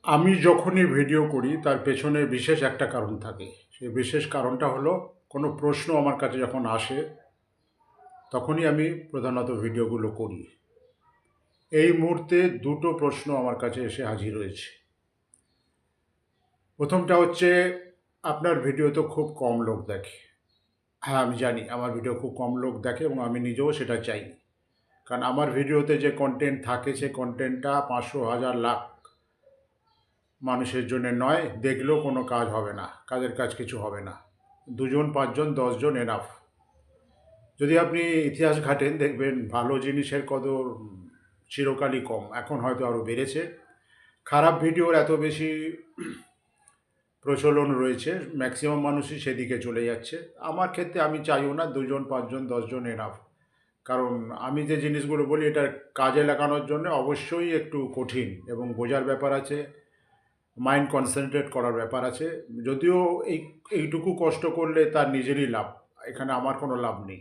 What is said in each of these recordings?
আমি যখনই ভিডিও করি তার পেছনে বিশেষ একটা কারণ থাকে। সেই বিশেষ কারণটা হলো কোনো প্রশ্ন আমার কাছে যখন আসে তখনই আমি প্রধানত ভিডিওগুলো করি। এই মুহূর্তে দুটো প্রশ্ন আমার কাছে এসে হাজির হয়েছে। প্রথমটা হচ্ছে, আপনার ভিডিও তো খুব কম লোক দেখে। হ্যাঁ, আমি জানি আমার ভিডিও খুব কম লোক দেখে এবং আমি নিজেও সেটা চাই। কারণ আমার ভিডিওতে যে কনটেন্ট থাকে সে কনটেন্টটা ৫০০, ১০০০, লাখ মানুষের জন্যে নয়, দেখলেও কোনো কাজ হবে না, কাজের কাজ কিছু হবে না। ২ জন, ৫ জন, ১০ জন এনাফ। যদি আপনি ইতিহাস ঘাঁটেন দেখবেন ভালো জিনিসের কদর চিরকালই কম। এখন হয়তো আরও বেড়েছে। খারাপ ভিডিওর এত বেশি প্রচলন রয়েছে, ম্যাক্সিমাম মানুষই সেদিকে চলে যাচ্ছে। আমার ক্ষেত্রে আমি চাইও না ২ জন, ৫ জন, ১০ জন এনাফ। কারণ আমি যে জিনিসগুলো বলি এটা কাজে লাগানোর জন্য অবশ্যই একটু কঠিন এবং বোঝার ব্যাপার আছে, মাইন্ড কনসেন্ট্রেট করার ব্যাপার আছে। যদিও এইটুকু কষ্ট করলে তার নিজেরই লাভ। এখানে আমার কোনো লাভ নেই।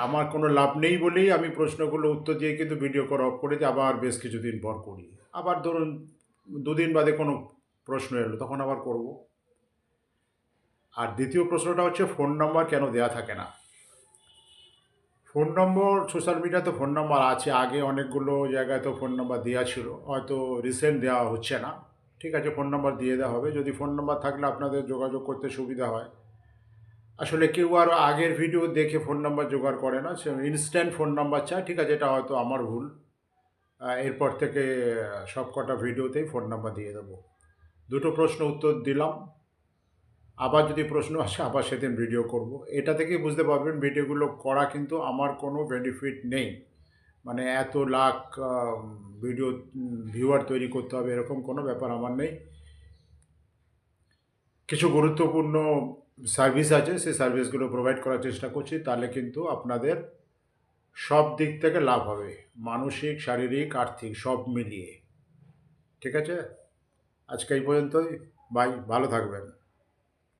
আমার কোনো লাভ নেই বলেই আমি প্রশ্নগুলো উত্তর দিয়ে কিন্তু ভিডিও করা অফ করে দিই, আবার বেশ কিছুদিন পর করি। আবার ধরুন ২ দিন বাদে কোনো প্রশ্ন এলো তখন আবার করব। আর দ্বিতীয় প্রশ্নটা হচ্ছে, ফোন নাম্বার কেন দেয়া থাকে না? ফোন নম্বর সোশ্যাল মিডিয়াতে ফোন নাম্বার আছে। আগে অনেকগুলো জায়গায় তো ফোন নাম্বার দেয়া ছিল। হয়তো রিসেন্ট দেওয়া হচ্ছে না। ঠিক আছে, ফোন নাম্বার দিয়ে দেওয়া হবে। যদি ফোন নাম্বার থাকলে আপনাদের যোগাযোগ করতে সুবিধা হয়। আসলে কেউ আর আগের ভিডিও দেখে ফোন নাম্বার জোগাড় করে না। সে ইনস্ট্যান্ট ফোন নাম্বার চায়। ঠিক আছে, এটা হয়তো আমার ভুল। এরপর থেকে সবকটা ভিডিওতেই ফোন নাম্বার দিয়ে দেবো। দুটো প্রশ্ন উত্তর দিলাম। আবার যদি প্রশ্ন আসে আবার সেদিন ভিডিও করব। এটা থেকেই বুঝতে পারবেন ভিডিওগুলো করা কিন্তু আমার কোনো বেনিফিট নেই। মানে এত লাখ ভিডিও ভিউয়ার তৈরি করতে হবে এরকম কোনো ব্যাপার আমার নেই। কিছু গুরুত্বপূর্ণ সার্ভিস আছে, সেই সার্ভিসগুলো প্রোভাইড করার চেষ্টা করছি। তাহলে কিন্তু আপনাদের সব দিক থেকে লাভ হবে। মানসিক, শারীরিক, আর্থিক সব মিলিয়ে। ঠিক আছে? আজকে এই পর্যন্তই। বাই। ভালো থাকবেন।